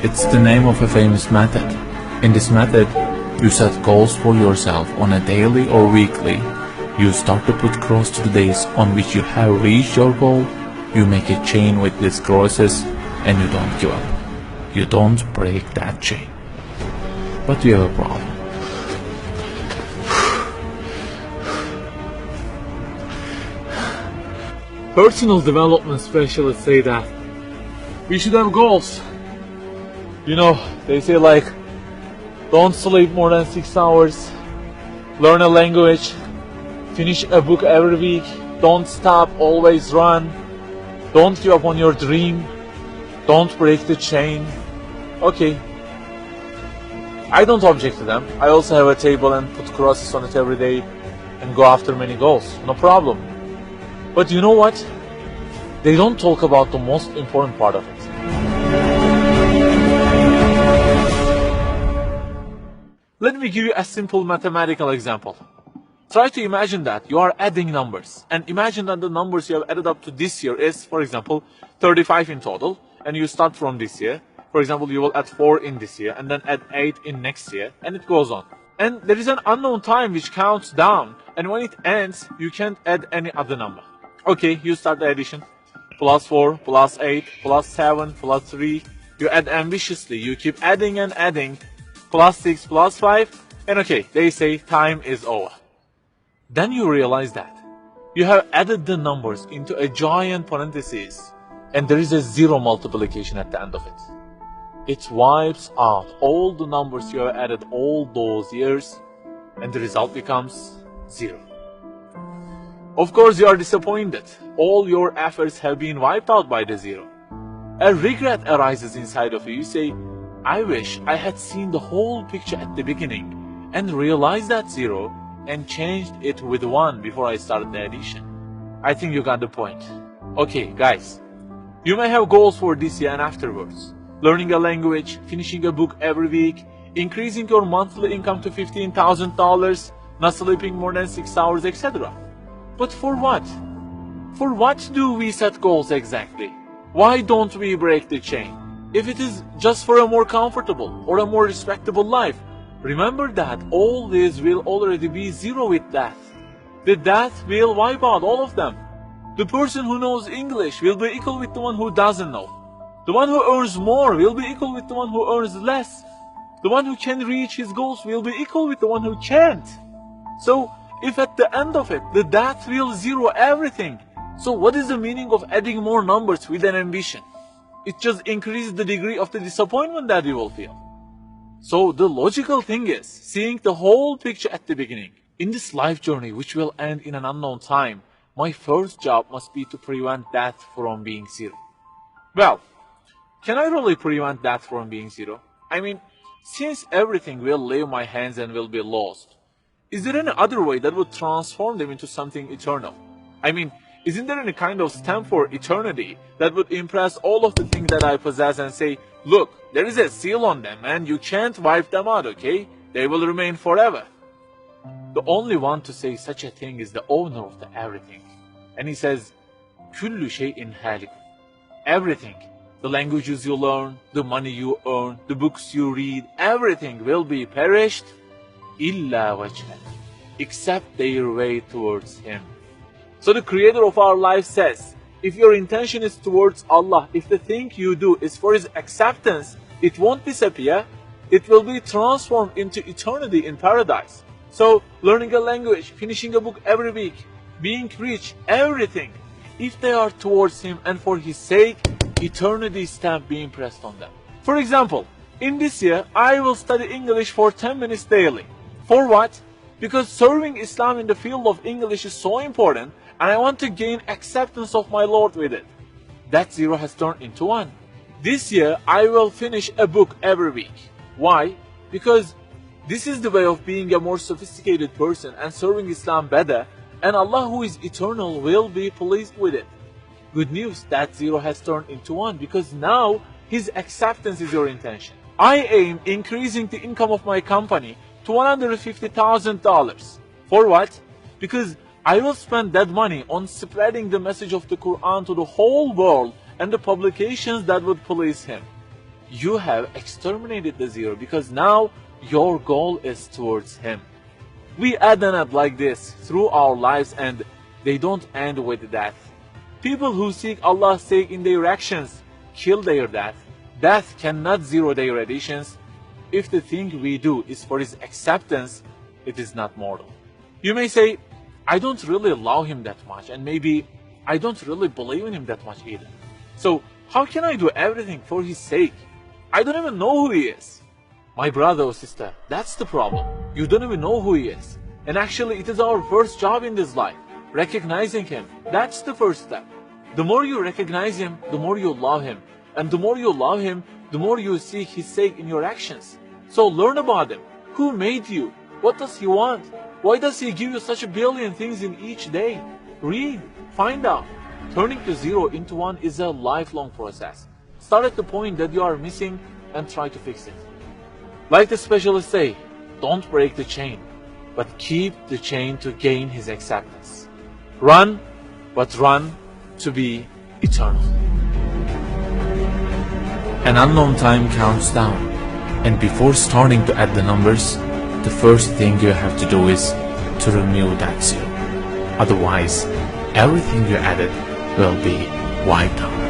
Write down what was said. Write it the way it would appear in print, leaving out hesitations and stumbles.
It's the name of a famous method. In this method, you set goals for yourself on a daily or weekly. You start to put cross to the days on which you have reached your goal. You make a chain with these crosses and you don't give up. You don't break that chain. But you have a problem. Personal development specialists say that we should have goals. You know, they say like, don't sleep more than 6 hours, learn a language, finish a book every week, don't stop, always run, don't give up on your dream, don't break the chain. Okay, I don't object to them. I also have a table and put crosses on it every day and go after many goals, no problem. But you know what? They don't talk about the most important part of it. Let me give you a simple mathematical example. Try to imagine that you are adding numbers, and imagine that the numbers you have added up to this year is, for example, 35 in total, and you start from this year. For example, you will add 4 in this year, and then add 8 in next year, and it goes on. And there is an unknown time which counts down, and when it ends, you can't add any other number. Okay, you start the addition. Plus 4, plus 8, plus 7, plus 3. You add ambitiously, you keep adding and adding. Plus 6, plus 5, and okay, they say time is over. Then you realize that you have added the numbers into a giant parenthesis, and there is a zero multiplication at the end of it. It wipes out all the numbers you have added all those years, and the result becomes 0. Of course, you are disappointed. All your efforts have been wiped out by the 0. A regret arises inside of you. You say, I wish I had seen the whole picture at the beginning and realized that 0 and changed it with 1 before I started the addition. I think you got the point. Okay, guys, you may have goals for this year and afterwards. Learning a language, finishing a book every week, increasing your monthly income to $15,000, not sleeping more than 6 hours, etc. But for what? For what do we set goals exactly? Why don't we break the chain? If it is just for a more comfortable or a more respectable life, remember that all this will already be 0 with death. The death will wipe out all of them. The person who knows English will be equal with the one who doesn't know. The one who earns more will be equal with the one who earns less. The one who can reach his goals will be equal with the one who can't. So, if at the end of it, the death will 0 everything, so what is the meaning of adding more numbers with an ambition? It just increases the degree of the disappointment that you will feel. So the logical thing is seeing the whole picture at the beginning. In this life journey, which will end in an unknown time, my first job must be to prevent death from being 0. Well, can I really prevent death from being 0? I mean, since everything will leave my hands and will be lost, is there any other way that would transform them into something eternal? I mean, isn't there any kind of stamp for eternity that would impress all of the things that I possess and say, look, there is a seal on them and you can't wipe them out, okay? They will remain forever. The only one to say such a thing is the owner of the everything. And he says, كُلُّ شَيْءٍ هَالِكٌ. Everything, the languages you learn, the money you earn, the books you read, everything will be perished, إِلَّا وَجْهَهُ, except their way towards Him. So the creator of our life says, if your intention is towards Allah, if the thing you do is for His acceptance, it won't disappear, it will be transformed into eternity in paradise. So learning a language, finishing a book every week, being rich, everything, if they are towards Him and for His sake, eternity stamp being pressed on them. For example, in this year, I will study English for 10 minutes daily. For what? Because serving Islam in the field of English is so important, and I want to gain acceptance of my Lord with it. That 0 has turned into 1. This year, I will finish a book every week. Why? Because this is the way of being a more sophisticated person and serving Islam better, and Allah who is eternal will be pleased with it. Good news, that 0 has turned into 1 because now His acceptance is your intention. I aim increasing the income of my company to $150,000. For what? Because I will spend that money on spreading the message of the Quran to the whole world and the publications that would please Him. you have exterminated the zero because now your goal is towards him. We add and add like this through our lives, and they don't end with death. People who seek Allah's sake in their actions kill their death. Death cannot zero their additions. If the thing we do is for his acceptance, it is not mortal. You may say, I don't really love him that much, and maybe I don't really believe in him that much either. So how can I do everything for his sake? I don't even know who he is. My brother or sister, that's the problem. You don't even know who he is. And actually it is our first job in this life, recognizing him. That's the first step. The more you recognize him, the more you love him. And the more you love him, the more you seek his sake in your actions. So learn about him. Who made you? What does he want? Why does he give you such a billion things in each day? Read, find out. Turning the zero into one is a lifelong process. Start at the point that you are missing and try to fix it. Like the specialists say, don't break the chain, but keep the chain to gain his acceptance. Run, but run to be eternal. An unknown time counts down, and before starting to add the numbers, the first thing you have to do is to remove that zero. Otherwise, everything you added will be wiped out.